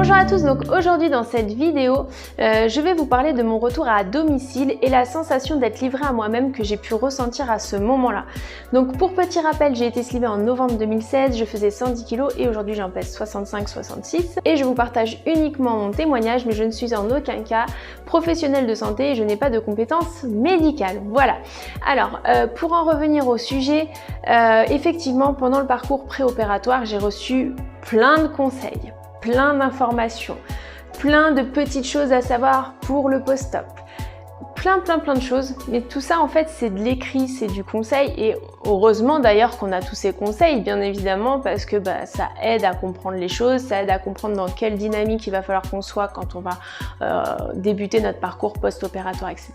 Bonjour à tous, donc aujourd'hui dans cette vidéo, je vais vous parler de mon retour à domicile et la sensation d'être livrée à moi-même que j'ai pu ressentir à ce moment-là. Donc pour petit rappel, j'ai été slivée en novembre 2016, je faisais 110 kg et aujourd'hui j'en pèse 65-66 et je vous partage uniquement mon témoignage, mais je ne suis en aucun cas professionnelle de santé et je n'ai pas de compétences médicales. Voilà. Alors pour en revenir au sujet, effectivement pendant le parcours préopératoire, j'ai reçu plein de conseils, plein d'informations, plein de petites choses à savoir pour le post-op, plein de choses, mais tout ça en fait c'est de l'écrit, c'est du conseil et heureusement d'ailleurs qu'on a tous ces conseils bien évidemment parce que ça aide à comprendre les choses, ça aide à comprendre dans quelle dynamique il va falloir qu'on soit quand on va débuter notre parcours post-opératoire, etc.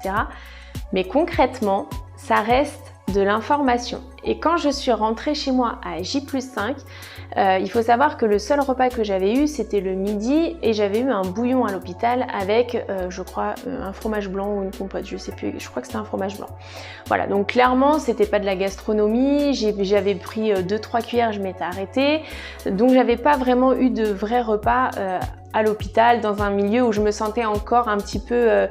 Mais concrètement, ça reste de l'information. Et quand je suis rentrée chez moi à J+5, il faut savoir que le seul repas que j'avais eu, c'était le midi et j'avais eu un bouillon à l'hôpital avec, je crois, un fromage blanc ou une compote, je sais plus, je crois que c'était un fromage blanc. Voilà, donc clairement, c'était pas de la gastronomie, j'avais pris 2-3 cuillères, je m'étais arrêtée, donc j'avais pas vraiment eu de vrai repas à l'hôpital, dans un milieu où je me sentais encore un petit peu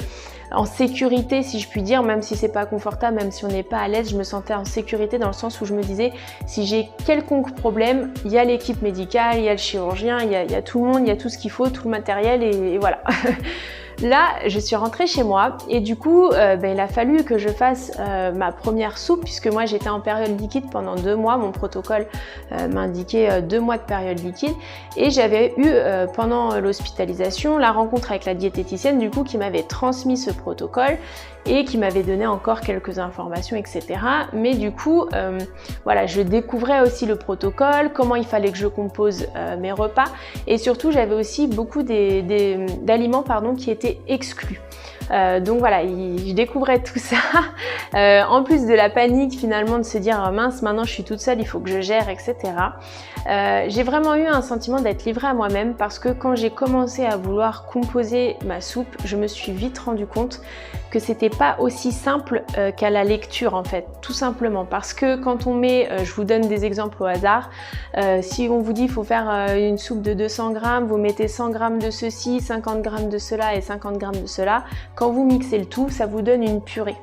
en sécurité si je puis dire, même si c'est pas confortable, même si on n'est pas à l'aise, je me sentais en sécurité dans le sens où je me disais si j'ai quelconque problème, il y a l'équipe médicale, il y a le chirurgien, il y a tout le monde, il y a tout ce qu'il faut, tout le matériel et voilà. Là, je suis rentrée chez moi et du coup, il a fallu que je fasse ma première soupe puisque moi j'étais en période liquide pendant 2 mois. Mon protocole m'indiquait 2 mois de période liquide et j'avais eu pendant l'hospitalisation la rencontre avec la diététicienne du coup qui m'avait transmis ce protocole et qui m'avait donné encore quelques informations, etc. Mais du coup, voilà, je découvrais aussi le protocole, comment il fallait que je compose mes repas et surtout j'avais aussi beaucoup d'aliments qui étaient exclus. Donc voilà, je découvrais tout ça, en plus de la panique finalement de se dire mince maintenant je suis toute seule, il faut que je gère, etc. J'ai vraiment eu un sentiment d'être livrée à moi-même parce que quand j'ai commencé à vouloir composer ma soupe, je me suis vite rendu compte que c'était pas aussi simple qu'à la lecture en fait, tout simplement parce que quand on met, je vous donne des exemples au hasard, si on vous dit il faut faire une soupe de 200 grammes, vous mettez 100 grammes de ceci, 50 grammes de cela et 50 grammes de cela, quand vous mixez le tout, ça vous donne une purée.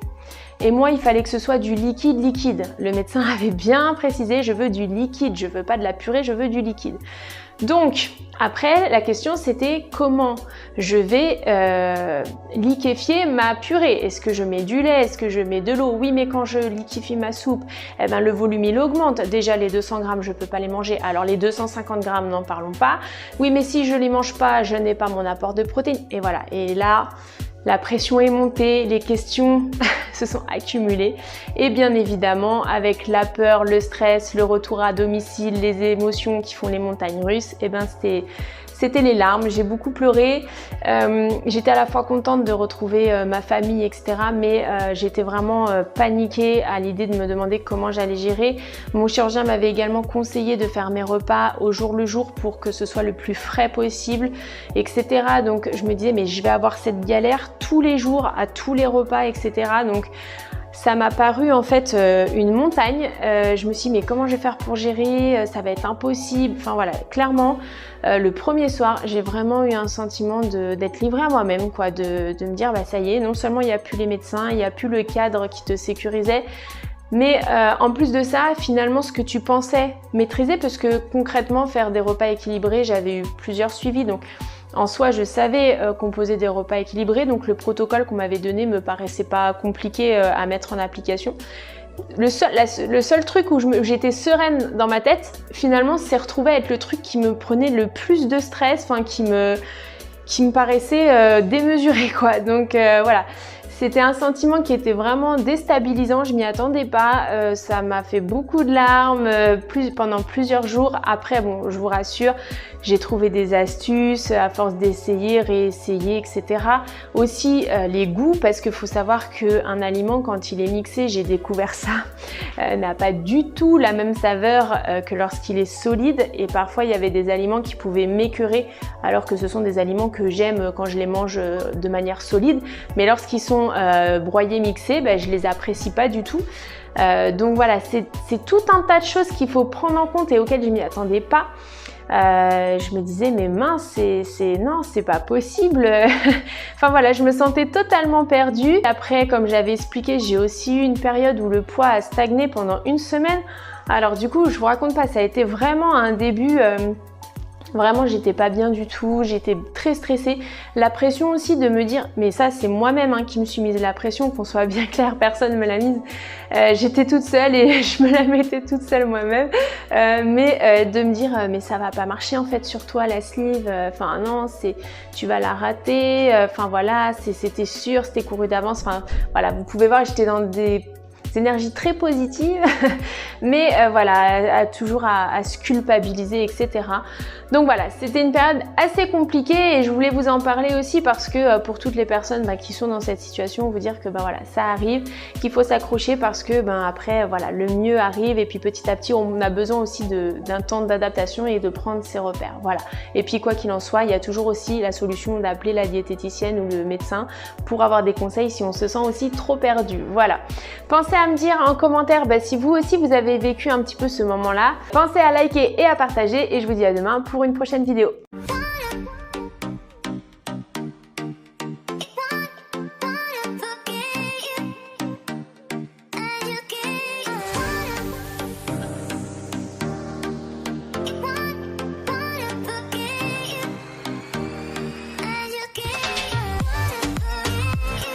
Et moi, il fallait que ce soit du liquide. Le médecin avait bien précisé, je veux du liquide, je veux pas de la purée, je veux du liquide. Donc, après, la question c'était comment je vais liquéfier ma purée. Est-ce que je mets du lait? Est-ce que je mets de l'eau? Oui, mais quand je liquéfie ma soupe, le volume il augmente. Déjà, les 200 grammes, je peux pas les manger. Alors, les 250 grammes, n'en parlons pas. Oui, mais si je les mange pas, je n'ai pas mon apport de protéines. Et voilà. Et là, la pression est montée, les questions se sont accumulées et bien évidemment avec la peur, le stress, le retour à domicile, les émotions qui font les montagnes russes, c'était les larmes, j'ai beaucoup pleuré, j'étais à la fois contente de retrouver ma famille, etc. Mais j'étais vraiment paniquée à l'idée de me demander comment j'allais gérer. Mon chirurgien m'avait également conseillé de faire mes repas au jour le jour pour que ce soit le plus frais possible, etc. Donc je me disais mais je vais avoir cette galère tous les jours, à tous les repas, etc. Donc ça m'a paru en fait une montagne. Je me suis dit mais comment je vais faire pour gérer, ça va être impossible. Enfin voilà, clairement le premier soir j'ai vraiment eu un sentiment d'être livrée à moi-même, quoi, de me dire ça y est, non seulement il n'y a plus les médecins, il n'y a plus le cadre qui te sécurisait, mais en plus de ça, finalement, ce que tu pensais maîtriser, parce que concrètement, faire des repas équilibrés, j'avais eu plusieurs suivis, donc en soi, je savais composer des repas équilibrés, donc le protocole qu'on m'avait donné me paraissait pas compliqué à mettre en application. Le seul truc où j'étais sereine dans ma tête, finalement, c'est retrouvé à être le truc qui me prenait le plus de stress, enfin qui me paraissait démesuré, quoi. Donc voilà. C'était un sentiment qui était vraiment déstabilisant, je m'y attendais pas, ça m'a fait beaucoup de larmes pendant plusieurs jours. Après, bon, je vous rassure, j'ai trouvé des astuces à force d'essayer, réessayer, etc. Aussi les goûts, parce qu'il faut savoir qu'un aliment, quand il est mixé, j'ai découvert ça, n'a pas du tout la même saveur que lorsqu'il est solide. Et parfois, il y avait des aliments qui pouvaient m'écœurer, alors que ce sont des aliments que j'aime quand je les mange de manière solide. Mais lorsqu'ils sont broyés, mixés, je les apprécie pas du tout. Donc voilà, c'est tout un tas de choses qu'il faut prendre en compte et auxquelles je m'y attendais pas. je me disais mais mince, non, c'est pas possible. Enfin voilà, je me sentais totalement perdue. Après, comme j'avais expliqué, j'ai aussi eu une période où le poids a stagné pendant une semaine. Alors du coup, je vous raconte pas, ça a été vraiment un début... Vraiment, j'étais pas bien du tout, j'étais très stressée. La pression aussi de me dire, mais ça c'est moi-même qui me suis mise la pression, qu'on soit bien clair, personne me l'a mise. J'étais toute seule et je me la mettais toute seule moi-même. Mais de me dire, mais ça va pas marcher en fait sur toi la sleeve. Enfin non, tu vas la rater. Enfin voilà, c'était sûr, c'était couru d'avance. Enfin voilà, vous pouvez voir, j'étais dans des énergies très positives, mais voilà, toujours à se culpabiliser, etc. Donc voilà, c'était une période assez compliquée et je voulais vous en parler aussi parce que pour toutes les personnes qui sont dans cette situation, vous dire que voilà, ça arrive, qu'il faut s'accrocher parce que après voilà, le mieux arrive et puis petit à petit on a besoin aussi d'un temps d'adaptation et de prendre ses repères. Voilà. Et puis quoi qu'il en soit, il y a toujours aussi la solution d'appeler la diététicienne ou le médecin pour avoir des conseils si on se sent aussi trop perdu. Voilà. Pensez à me dire en commentaire si vous aussi vous avez vécu un petit peu ce moment-là. Pensez à liker et à partager et je vous dis à demain pour une prochaine vidéo.